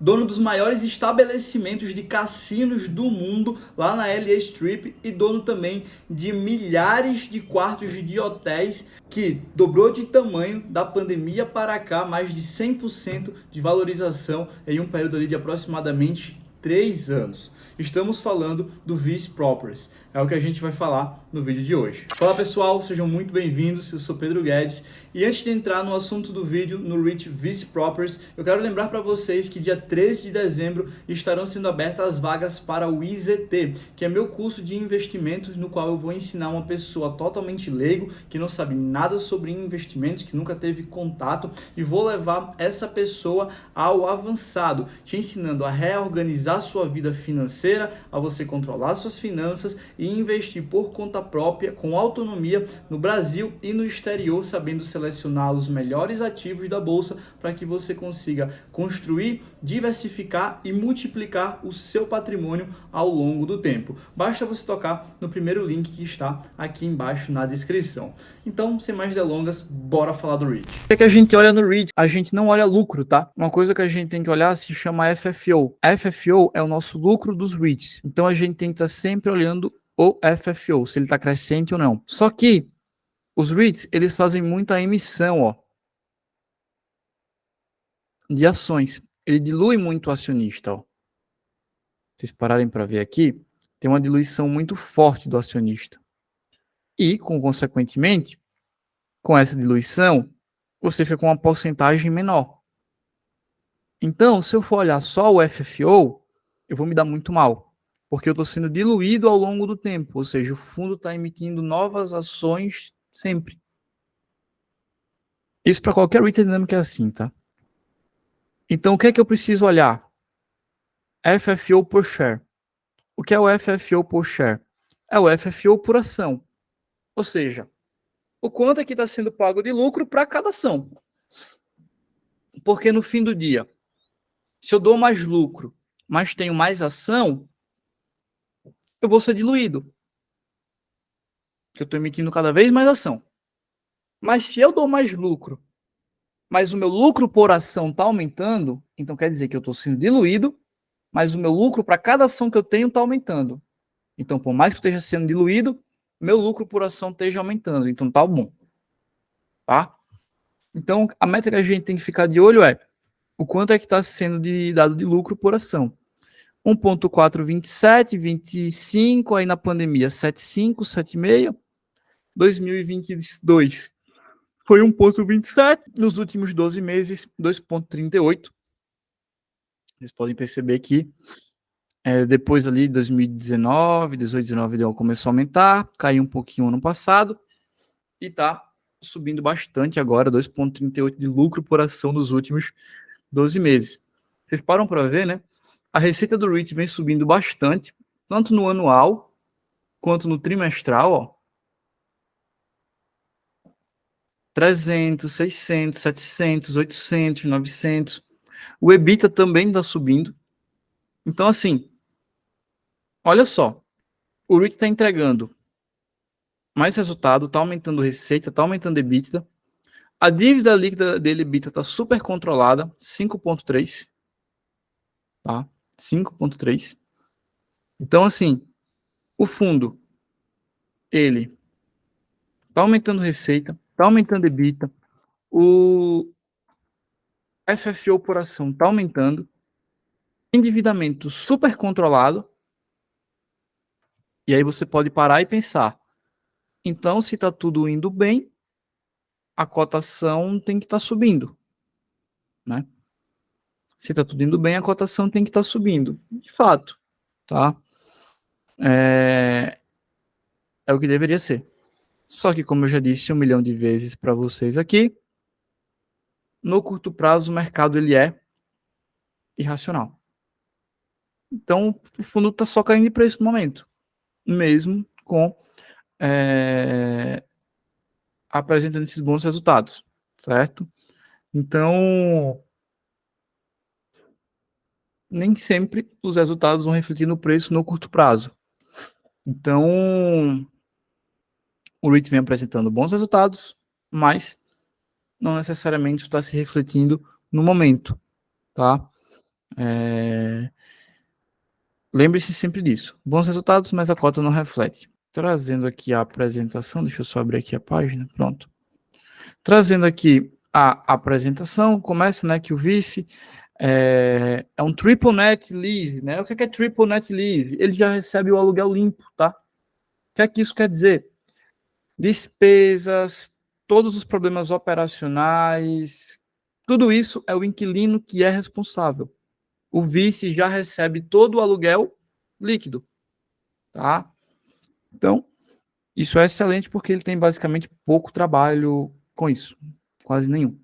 dono dos maiores estabelecimentos de cassinos do mundo lá na LA Strip e dono também de milhares de quartos de hotéis, que dobrou de tamanho da pandemia para cá, mais de 100% de valorização em um período ali de aproximadamente 3 anos. Estamos falando do Vice Properties, é o que a gente vai falar no vídeo de hoje. Olá pessoal, sejam muito bem-vindos, eu sou Pedro Guedes e antes de entrar no assunto do vídeo, no REIT Vice Properties, eu quero lembrar para vocês que dia 13 de dezembro estarão sendo abertas as vagas para o IZT, que é meu curso de investimentos, no qual eu vou ensinar uma pessoa totalmente leigo, que não sabe nada sobre investimentos, que nunca teve contato, e vou levar essa pessoa ao avançado, te ensinando a reorganizar sua vida financeira, a você controlar suas finanças e investir por conta própria, com autonomia, no Brasil e no exterior, sabendo selecionar os melhores ativos da bolsa para que você consiga construir, diversificar e multiplicar o seu patrimônio ao longo do tempo. Basta você tocar no primeiro link que está aqui embaixo na descrição. Então, sem mais delongas, bora falar do REIT. O que a gente olha no REIT? A gente não olha lucro, tá? Uma coisa que a gente tem que olhar se chama FFO. FFO é o nosso lucro dos REITs. Então, a gente tem que estar sempre olhando o FFO, se ele está crescente ou não. Só que os REITs, eles fazem muita emissão, ó, de ações. Ele dilui muito o acionista, ó. Se vocês pararem para ver aqui, tem uma diluição muito forte do acionista. E, consequentemente, com essa diluição, você fica com uma porcentagem menor. Então, se eu for olhar só o FFO, eu vou me dar muito mal, porque eu estou sendo diluído ao longo do tempo, ou seja, o fundo está emitindo novas ações sempre. Isso para qualquer REIT dinâmico é assim, tá? Então, o que é que eu preciso olhar? FFO por share. O que é o FFO por share? É o FFO por ação. Ou seja, o quanto é que está sendo pago de lucro para cada ação. Porque no fim do dia, se eu dou mais lucro, mas tenho mais ação, eu vou ser diluído. Porque eu estou emitindo cada vez mais ação. Mas se eu dou mais lucro, mas o meu lucro por ação está aumentando, então quer dizer que eu estou sendo diluído, mas o meu lucro para cada ação que eu tenho está aumentando. Então, por mais que eu esteja sendo diluído, meu lucro por ação esteja aumentando. Então, tá bom. Tá? Então, a métrica que a gente tem que ficar de olho é o quanto é que está sendo dado de lucro por ação. 1,427, 25, aí na pandemia 7,5, 7,6. 2022 foi 1,27. Nos últimos 12 meses, 2,38. Vocês podem perceber que depois ali, 2019, 18, 19, começou a aumentar, caiu um pouquinho ano passado e está subindo bastante agora, 2,38 de lucro por ação nos últimos 12 meses. Vocês param para ver, né? A receita do REIT vem subindo bastante, tanto no anual quanto no trimestral, ó. 300, 600, 700, 800, 900. O EBITDA também está subindo. Então, assim, olha só, o REIT está entregando mais resultado, está aumentando receita, está aumentando EBITDA. A dívida líquida dele, EBITDA, está super controlada, 5,3. Tá? 5,3. Então, assim, o fundo, ele está aumentando receita, está aumentando EBITDA, o FFO por ação está aumentando, endividamento super controlado, e aí você pode parar e pensar, então, se está tudo indo bem, a cotação tem que estar subindo, né? Se está tudo indo bem, a cotação tem que estar subindo. De fato, tá? É o que deveria ser. Só que, como eu já disse 1 milhão de vezes para vocês aqui, no curto prazo o mercado ele é irracional. Então, o fundo está só caindo de preço no momento, mesmo com apresentando esses bons resultados, certo? Então, nem sempre os resultados vão refletir no preço no curto prazo. Então, o REIT vem apresentando bons resultados, mas não necessariamente está se refletindo no momento, tá? Lembre-se sempre disso. Bons resultados, mas a cota não reflete. Trazendo aqui a apresentação, deixa eu só abrir aqui a página, pronto. Trazendo aqui a apresentação, começa, né, que o vice é um triple net lease, né? O que é triple net lease? Ele já recebe o aluguel limpo, tá? O que é que isso quer dizer? Despesas, todos os problemas operacionais, tudo isso é o inquilino que é responsável. O vice já recebe todo o aluguel líquido, tá? Então, isso é excelente porque ele tem basicamente pouco trabalho com isso, quase nenhum.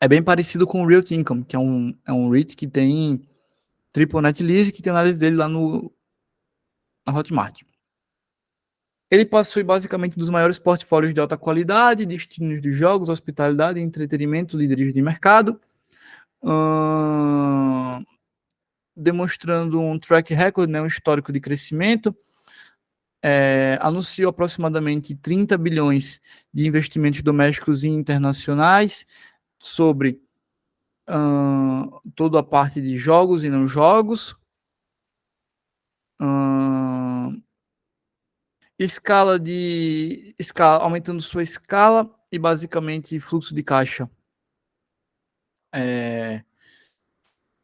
É bem parecido com o Realty Income, que é um REIT que tem Triple Net Lease, que tem análise dele lá na Hotmart. Ele possui basicamente um dos maiores portfólios de alta qualidade, destinos de jogos, hospitalidade, entretenimento, líderes de mercado, demonstrando um track record, né, um histórico de crescimento. Anunciou aproximadamente 30 bilhões de investimentos domésticos e internacionais sobre toda a parte de jogos e não jogos. Aumentando sua escala e basicamente fluxo de caixa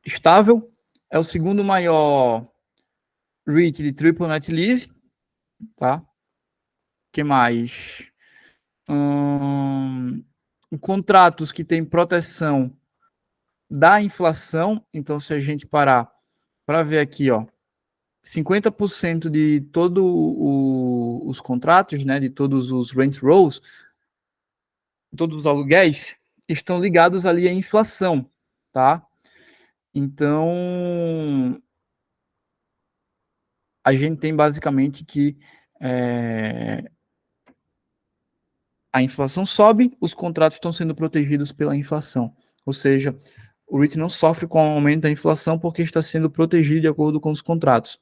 estável. É o segundo maior REIT de Triple Net Lease, tá? Que mais? Contratos que têm proteção da inflação. Então, se a gente parar para ver aqui, ó, 50% de todos os contratos, né, de todos os rent rolls, todos os aluguéis, estão ligados ali à inflação, tá? Então, a gente tem basicamente que a inflação sobe, os contratos estão sendo protegidos pela inflação. Ou seja, o REIT não sofre com o aumento da inflação porque está sendo protegido de acordo com os contratos.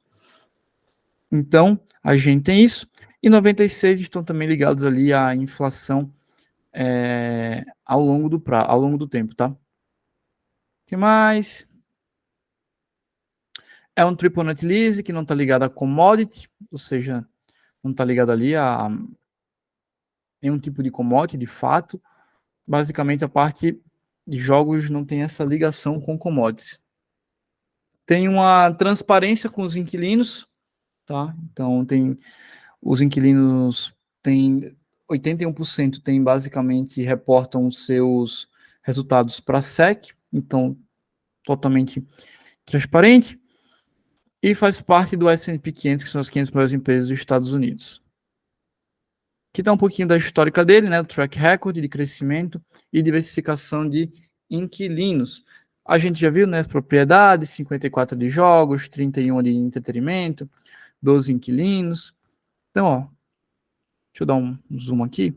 Então, a gente tem isso. E 96 estão também ligados ali à inflação ao longo do tempo, tá? O que mais? É um triple net lease que não está ligado a commodity, ou seja, não está ligado ali a nenhum tipo de commodity, de fato. Basicamente, a parte de jogos não tem essa ligação com commodities. Tem uma transparência com os inquilinos, tá? Então, os inquilinos têm 81% tem basicamente reportam os seus resultados para a SEC, então totalmente transparente, e faz parte do S&P 500, que são as 500 maiores empresas dos Estados Unidos. Aqui está um pouquinho da histórica dele, né, do track record de crescimento e diversificação de inquilinos. A gente já viu, né, as propriedades, 54 de jogos, 31 de entretenimento, 12 inquilinos. Então, ó, deixa eu dar um zoom aqui.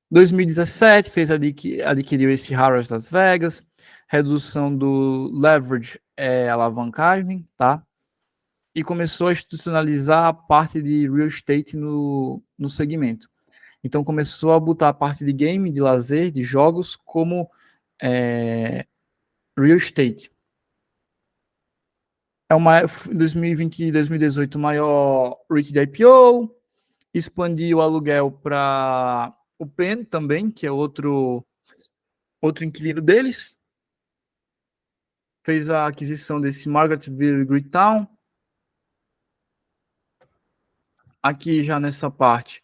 2017 adquiriu esse Harrah's Las Vegas, redução do leverage alavancagem, tá? E começou a institucionalizar a parte de real estate no segmento. Então começou a botar a parte de game, de lazer, de jogos como real estate. É uma 2020 e 2018 o maior REIT de IPO, expandiu o aluguel para o PEN também, que é outro inquilino deles. Fez a aquisição desse Margaretville Greektown. Aqui já nessa parte,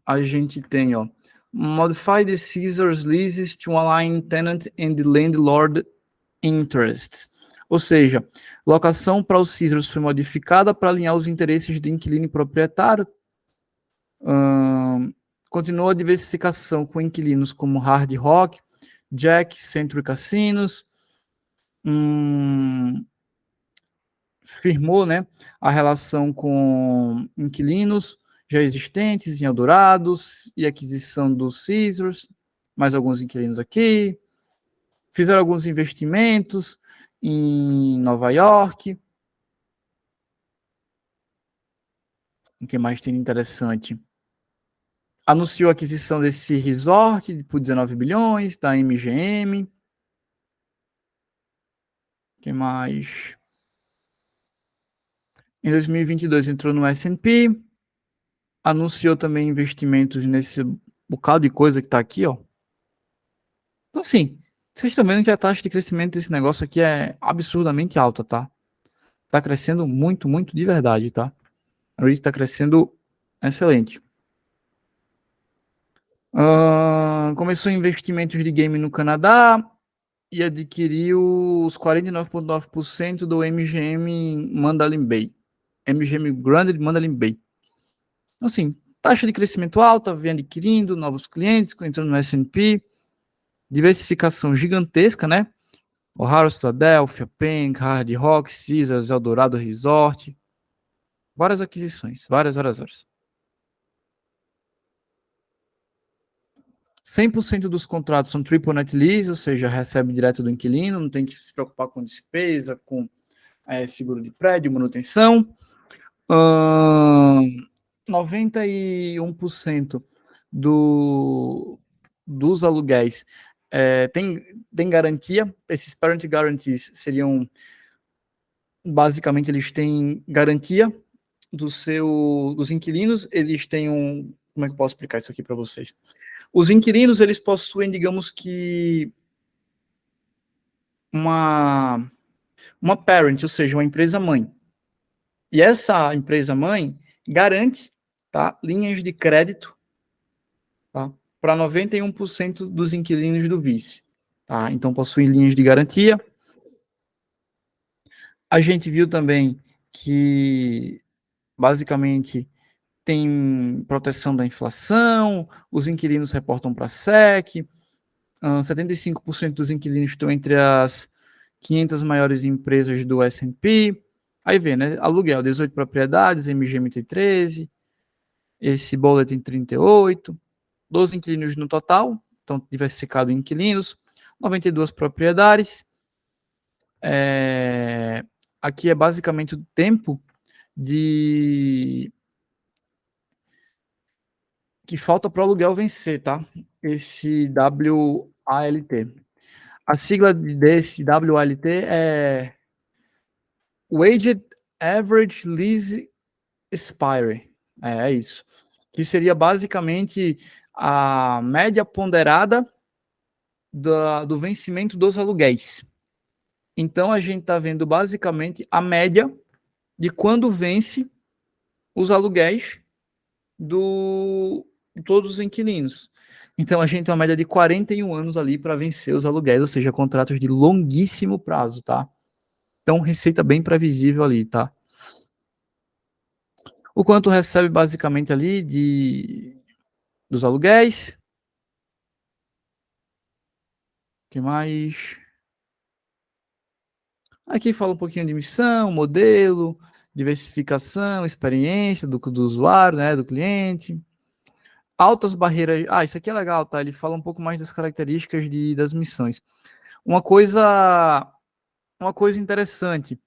a gente tem, ó, modify the Caesars leases to align tenant and landlord interests. Ou seja, locação para os Caesars foi modificada para alinhar os interesses do inquilino e proprietário. Continua a diversificação com inquilinos como Hard Rock, Jack, Century Casinos. Firmou, né, a relação com inquilinos já existentes em Eldorados e aquisição dos Caesars, mais alguns inquilinos aqui. Fizeram alguns investimentos em Nova York. O que mais tem interessante? Anunciou a aquisição desse resort por 19 bilhões da MGM. que mais? Em 2022 entrou no S&P, anunciou também investimentos nesse bocado de coisa que está aqui, ó. Então, assim, vocês estão vendo que a taxa de crescimento desse negócio aqui é absurdamente alta, tá? Tá crescendo muito, muito de verdade, tá? A REIT tá crescendo excelente. Começou investimentos de game no Canadá e adquiriu os 49,9% do MGM Mandalay Bay. MGM Grand de Mandalay Bay. Então, assim, taxa de crescimento alta, vem adquirindo novos clientes, entrando no S&P, diversificação gigantesca, né? O'Hara, Philadelphia, Penn, Hard Rock, Caesars, Eldorado Resort. Várias aquisições, várias. 100% dos contratos são triple net lease, ou seja, recebe direto do inquilino, não tem que se preocupar com despesa, com seguro de prédio, manutenção. 91% dos aluguéis tem garantia. Esses parent guarantees seriam, basicamente, eles têm garantia dos inquilinos. Eles têm como é que eu posso explicar isso aqui para vocês? Os inquilinos, eles possuem, digamos que, uma parent, ou seja, uma empresa mãe. E essa empresa mãe garante, tá, linhas de crédito, tá, para 91% dos inquilinos do vice. Tá? Então, possuem linhas de garantia. A gente viu também que, basicamente, tem proteção da inflação, os inquilinos reportam para a SEC, 75% dos inquilinos estão entre as 500 maiores empresas do S&P. Aí vê, né? Aluguel, 18 propriedades, MGMT 13, esse Bulletin 38, 12 inquilinos no total, então diversificado em inquilinos, 92 propriedades. Aqui é basicamente o tempo que falta para o aluguel vencer, tá? Esse WALT. A sigla desse WALT é Weighted Average Lease Expiry. É isso. Que seria basicamente a média ponderada do vencimento dos aluguéis. Então, a gente está vendo basicamente a média de quando vence os aluguéis de todos os inquilinos. Então, a gente tem uma média de 41 anos ali para vencer os aluguéis, ou seja, contratos de longuíssimo prazo, tá? Então, receita bem previsível ali, tá? O quanto recebe basicamente ali dos aluguéis. O que mais? Aqui fala um pouquinho de missão, modelo, diversificação, experiência do usuário, né, do cliente. Altas barreiras. Isso aqui é legal, tá? Ele fala um pouco mais das características das missões. Uma coisa interessante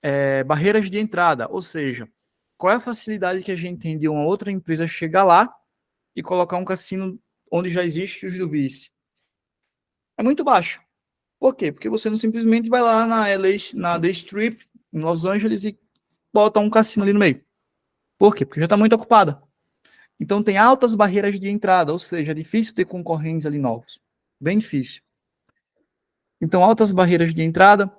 é barreiras de entrada, ou seja, qual é a facilidade que a gente tem de uma outra empresa chegar lá e colocar um cassino onde já existe os do vice? É muito baixo. Por quê? Porque você não simplesmente vai lá na The Strip, em Los Angeles, e bota um cassino ali no meio. Por quê? Porque já está muito ocupada. Então tem altas barreiras de entrada, ou seja, é difícil ter concorrentes ali novos. Bem difícil. Então, altas barreiras de entrada.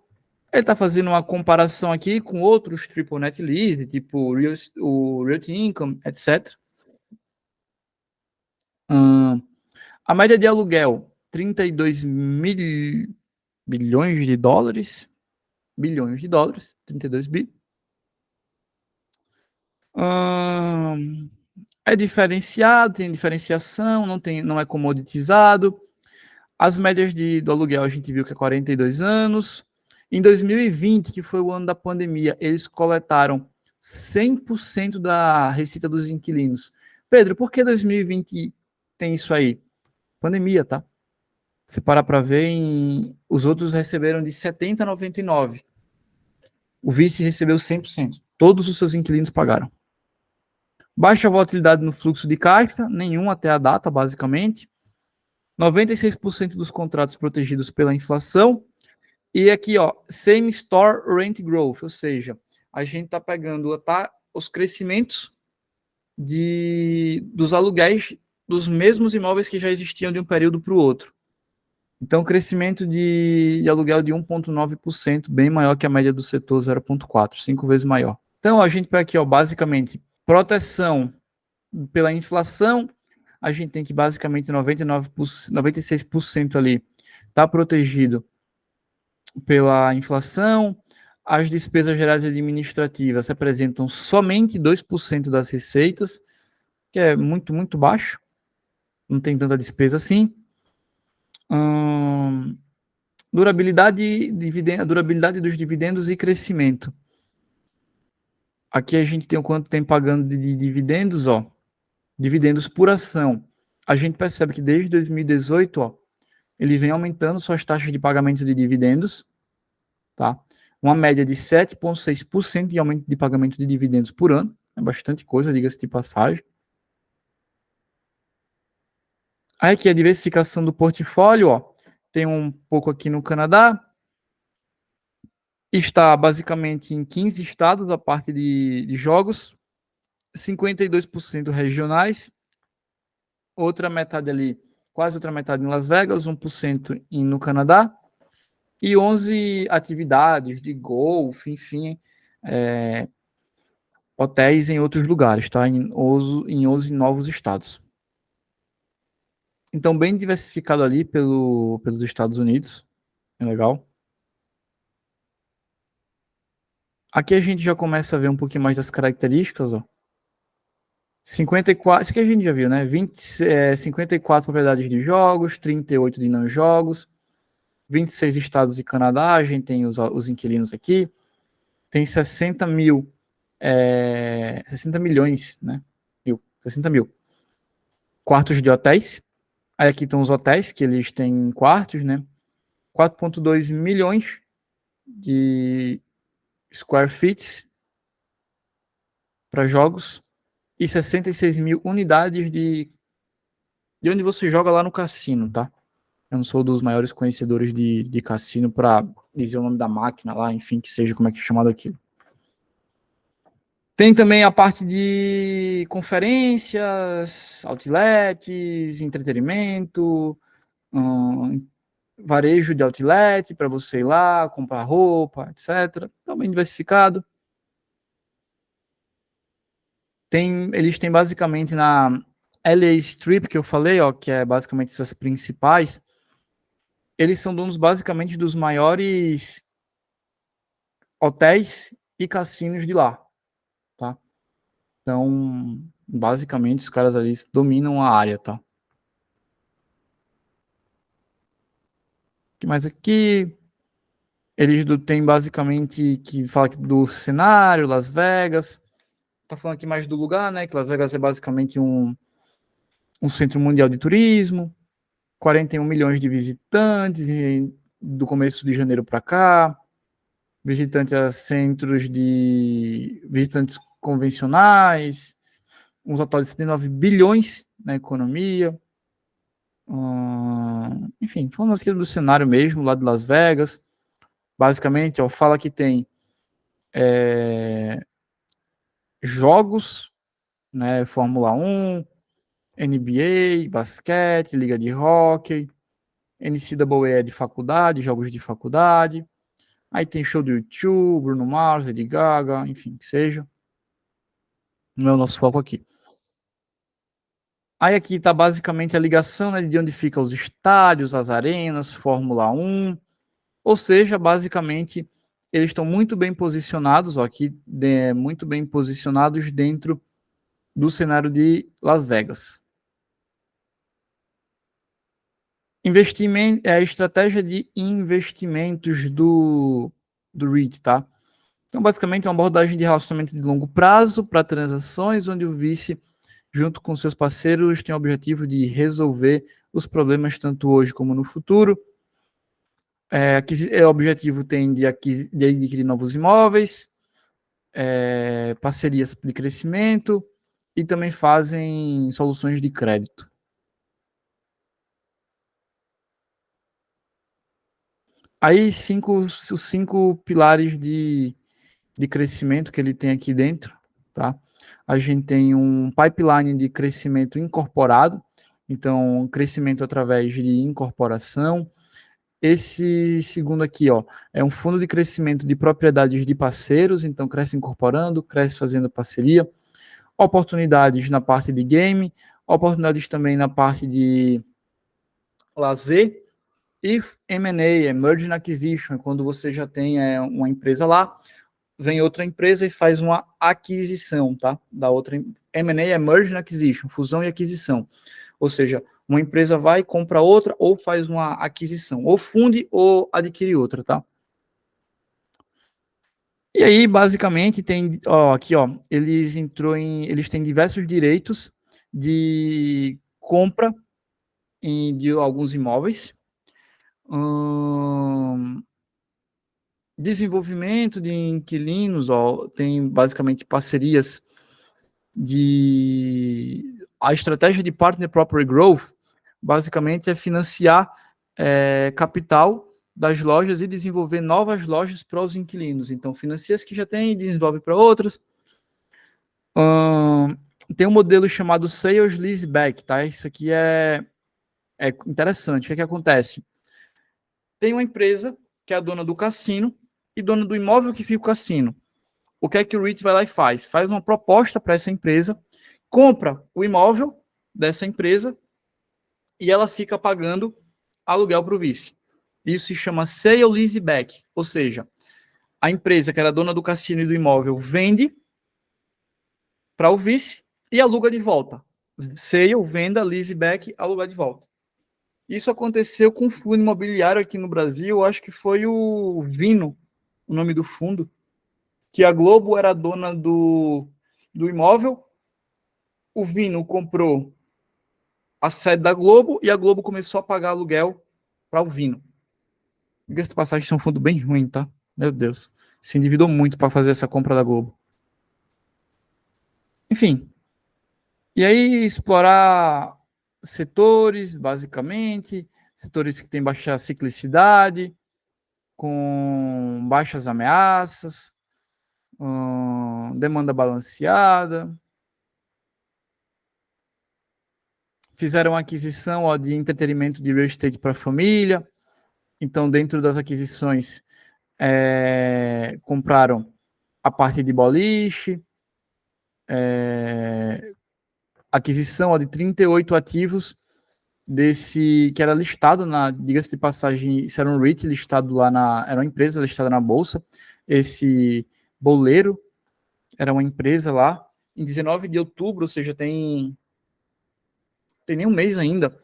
Ele está fazendo uma comparação aqui com outros triple net lease, tipo o Realty Income, etc. A média de aluguel, 32 bilhões de dólares. Bilhões de dólares, 32 bi. É diferenciado, tem diferenciação, não é comoditizado. As médias do aluguel a gente viu que é 42 anos. Em 2020, que foi o ano da pandemia, eles coletaram 100% da receita dos inquilinos. Pedro, por que 2020 tem isso aí? Pandemia, tá? Se parar para ver, os outros receberam de 70% a 99%. O vice recebeu 100%. Todos os seus inquilinos pagaram. Baixa volatilidade no fluxo de caixa, nenhum até a data, basicamente. 96% dos contratos protegidos pela inflação E aqui, ó, Same Store Rent Growth, ou seja, a gente está pegando os crescimentos dos aluguéis dos mesmos imóveis que já existiam de um período para o outro. Então, crescimento de aluguel de 1,9%, bem maior que a média do setor 0,4%, 5 vezes maior. Então, a gente pega aqui, ó, basicamente, proteção pela inflação, a gente tem que basicamente 96% ali está protegido pela inflação. As despesas gerais administrativas representam somente 2% das receitas, que é muito, muito baixo. Não tem tanta despesa assim. Durabilidade dos dividendos e crescimento. Aqui a gente tem o quanto tem pagando de dividendos, ó. Dividendos por ação. A gente percebe que desde 2018, ó, ele vem aumentando suas taxas de pagamento de dividendos, tá? Uma média de 7,6% de aumento de pagamento de dividendos por ano. É bastante coisa, diga-se de passagem. Aí aqui a diversificação do portfólio, ó. Tem um pouco aqui no Canadá. Está basicamente em 15 estados, a parte de jogos. 52% regionais. Outra metade ali, quase outra metade em Las Vegas, 1% no Canadá. E 11 atividades de golfe, enfim, hotéis em outros lugares, tá? Em 11 novos estados. Então, bem diversificado ali pelos Estados Unidos. É legal. Aqui a gente já começa a ver um pouquinho mais das características, ó. 54, isso que a gente já viu, né? 54 propriedades de jogos, 38 de não jogos, 26 estados e Canadá, a gente tem os inquilinos aqui, tem 60 milhões, né? 60 mil quartos de hotéis. Aí aqui estão os hotéis, que eles têm quartos, né? 4,2 milhões de square feet para jogos e 66 mil unidades de onde você joga lá no cassino, tá? Eu não sou dos maiores conhecedores de cassino para dizer o nome da máquina lá, enfim, que seja como é que é chamado aquilo. Tem também a parte de conferências, outlets, entretenimento, varejo de outlet para você ir lá, comprar roupa, etc. Também diversificado. Eles têm basicamente na LA Strip, que eu falei, ó, que é basicamente essas principais, eles são donos basicamente dos maiores hotéis e cassinos de lá, tá? Então, basicamente, os caras ali dominam a área, tá? O que mais aqui? Eles têm basicamente que fala aqui do cenário, Las Vegas. Tá falando aqui mais do lugar, né? Que Las Vegas é basicamente um centro mundial de turismo. 41 milhões de visitantes do começo de janeiro para cá. Visitantes a centros de visitantes convencionais. Um total de 79 bilhões na economia. Enfim, falando aqui do cenário mesmo, lá de Las Vegas. Basicamente, ó, fala que tem jogos, né, Fórmula 1, NBA, basquete, liga de hóquei, NCAA de faculdade, jogos de faculdade. Aí tem show do YouTube, Bruno Mars, Lady Gaga, enfim, que seja. Não é o nosso foco aqui. Aí aqui está basicamente a ligação, né, de onde ficam os estádios, as arenas, Fórmula 1. Ou seja, basicamente, eles estão muito bem posicionados, ó, aqui, muito bem posicionados dentro do cenário de Las Vegas. Investimento, estratégia de investimentos do REIT, tá? Então, basicamente, é uma abordagem de relacionamento de longo prazo para transações, onde o vice, junto com seus parceiros, tem o objetivo de resolver os problemas tanto hoje como no futuro. O objetivo tem de adquirir novos imóveis, parcerias de crescimento e também fazem soluções de crédito. Aí, os 5 pilares de crescimento que ele tem aqui dentro, tá? A gente tem um pipeline de crescimento incorporado, então, crescimento através de incorporação. Esse segundo aqui, ó, é um fundo de crescimento de propriedades de parceiros, então cresce incorporando, cresce fazendo parceria. Oportunidades na parte de game, oportunidades também na parte de lazer. E M&A, é Merger and Acquisition, é quando você já tem uma empresa lá, vem outra empresa e faz uma aquisição, tá? Da outra. M&A é Merger and Acquisition, fusão e aquisição. Ou seja, uma empresa vai, compra outra, ou faz uma aquisição, ou funde ou adquire outra, tá? E aí, basicamente, tem, ó, aqui, ó, eles têm diversos direitos de compra de alguns imóveis, desenvolvimento de inquilinos, ó, tem basicamente parcerias a estratégia de Partner Property Growth, basicamente é financiar capital das lojas e desenvolver novas lojas para os inquilinos. Então, financia as que já tem e desenvolve para outras. Tem um modelo chamado Sales Leaseback, tá? Isso aqui é interessante. O que é que acontece? Tem uma empresa que é a dona do cassino e dona do imóvel que fica o cassino. O que é que o REIT vai lá e faz? Faz uma proposta para essa empresa, compra o imóvel dessa empresa e ela fica pagando aluguel para o vice. Isso se chama sale leaseback, ou seja, a empresa que era dona do cassino e do imóvel vende para o vice e aluga de volta. Sale, venda, leaseback, alugar de volta. Isso aconteceu com um fundo imobiliário aqui no Brasil, acho que foi o Vino, o nome do fundo, que a Globo era dona do imóvel, o Vino comprou a sede da Globo e a Globo começou a pagar aluguel para o Vino. Diga-se de passagem, isso é um fundo bem ruim, tá? Meu Deus. Se endividou muito para fazer essa compra da Globo. Enfim. E aí, explorar setores, basicamente, setores que têm baixa ciclicidade, com baixas ameaças, demanda balanceada. Fizeram aquisição de entretenimento de real estate para a família. Então, dentro das aquisições, compraram a parte de boliche, aquisição de 38 ativos que era listado diga-se de passagem, isso era um REIT listado lá era uma empresa listada na bolsa. Esse Boleiro era uma empresa lá, em 19 de outubro, ou seja, tem nem um mês ainda,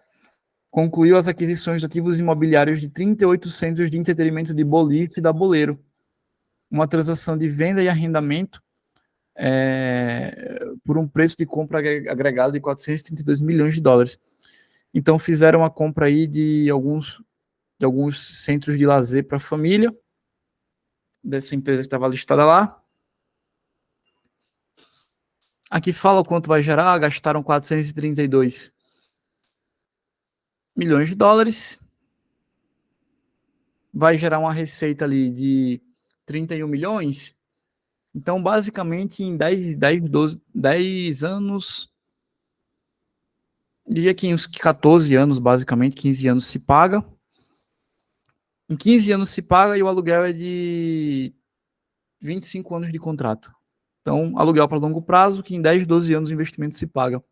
concluiu as aquisições de ativos imobiliários de 38 centros de entretenimento de boliche da Boleiro. Uma transação de venda e arrendamento por um preço de compra agregado de 432 milhões de dólares. Então fizeram a compra aí de alguns centros de lazer para a família dessa empresa que estava listada lá. Aqui fala o quanto vai gerar, gastaram 432 milhões de dólares. Vai gerar uma receita ali de 31 milhões. Então, basicamente, em 10 anos, diria que em uns 14 anos, basicamente, 15 anos se paga. Em 15 anos se paga e o aluguel é de 25 anos de contrato. Então, aluguel para longo prazo, que em 10, 12 anos o investimento se paga.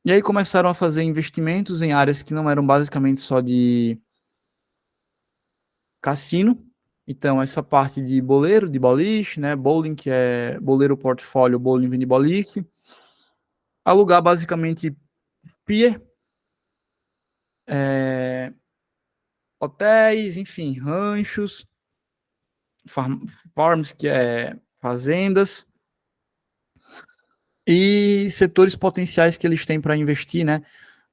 E aí começaram a fazer investimentos em áreas que não eram basicamente só de cassino. Então, essa parte de boleiro, de boliche, né? Bowling, que é boleiro portfólio, bowling vende boliche. Alugar basicamente pier, hotéis, enfim, ranchos, farms, que é fazendas, e setores potenciais que eles têm para investir, né?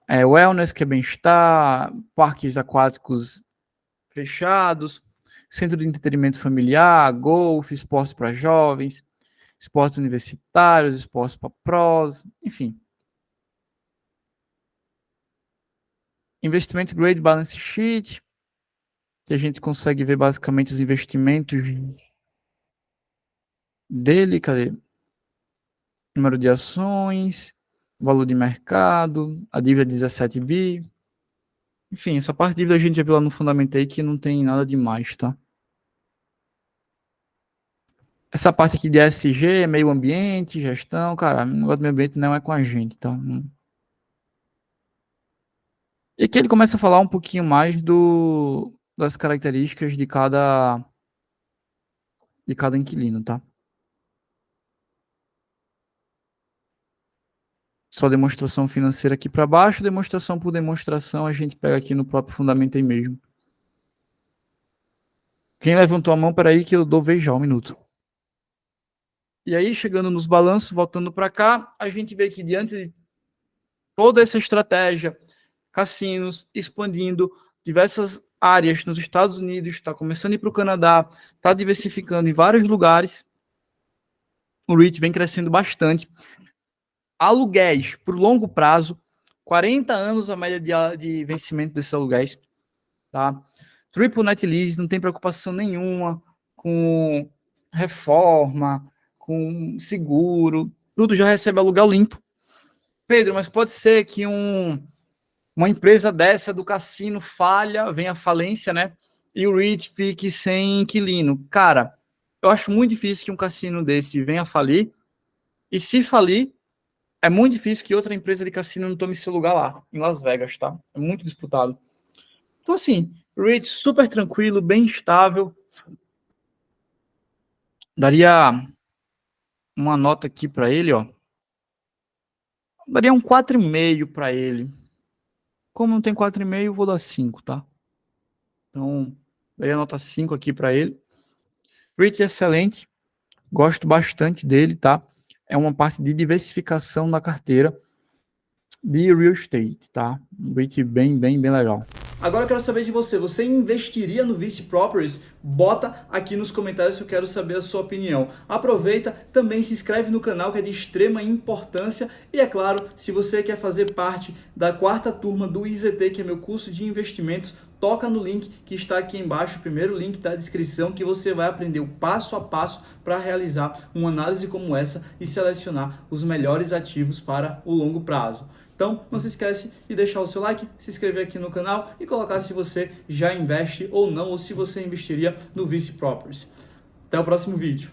Wellness, que é bem-estar, parques aquáticos fechados, centro de entretenimento familiar, golfe, esportes para jovens, esportes universitários, esportes para pros, enfim. Investment grade balance sheet, que a gente consegue ver basicamente os investimentos dele, cadê? Número de ações, valor de mercado, a dívida 17 bi. Enfim, essa parte de dívida a gente já viu lá no Fundamentei que não tem nada demais, tá? Essa parte aqui de ESG, meio ambiente, gestão, cara, o negócio do meio ambiente não é com a gente, tá? E aqui ele começa a falar um pouquinho mais das características de cada inquilino, tá? Só demonstração financeira aqui para baixo, demonstração por demonstração, a gente pega aqui no próprio Fundamentei mesmo. Quem levantou a mão, peraí que eu dou vez já, um minuto. E aí, chegando nos balanços, voltando para cá, a gente vê que diante de toda essa estratégia, cassinos expandindo diversas áreas nos Estados Unidos, está começando a ir para o Canadá, está diversificando em vários lugares, o REIT vem crescendo bastante. Aluguéis por longo prazo, 40 anos a média de vencimento desses aluguéis, tá? Triple Net Lease, não tem preocupação nenhuma com reforma, com seguro, tudo já recebe aluguel limpo. Pedro, mas pode ser que uma empresa dessa do cassino falha, venha à falência, né? E o REIT fique sem inquilino. Cara, eu acho muito difícil que um cassino desse venha a falir, e se falir, é muito difícil que outra empresa de cassino não tome seu lugar lá, em Las Vegas, tá? É muito disputado. Então, assim, REIT super tranquilo, bem estável. Daria uma nota aqui para ele, ó. Daria um 4,5 para ele. Como não tem 4,5, vou dar 5, tá? Então, daria nota 5 aqui para ele. REIT excelente. Gosto bastante dele, tá? É uma parte de diversificação na carteira de real estate, tá? Um REIT bem legal. Agora eu quero saber de você. Você investiria no Vice Properties? Bota aqui nos comentários que eu quero saber a sua opinião. Aproveita, também se inscreve no canal que é de extrema importância. E é claro, se você quer fazer parte da 4ª turma do IZT, que é meu curso de investimentos, toca no link que está aqui embaixo, o primeiro link da descrição, que você vai aprender o passo a passo para realizar uma análise como essa e selecionar os melhores ativos para o longo prazo. Então, não se esquece de deixar o seu like, se inscrever aqui no canal e colocar se você já investe ou não, ou se você investiria no Vice Properties. Até o próximo vídeo.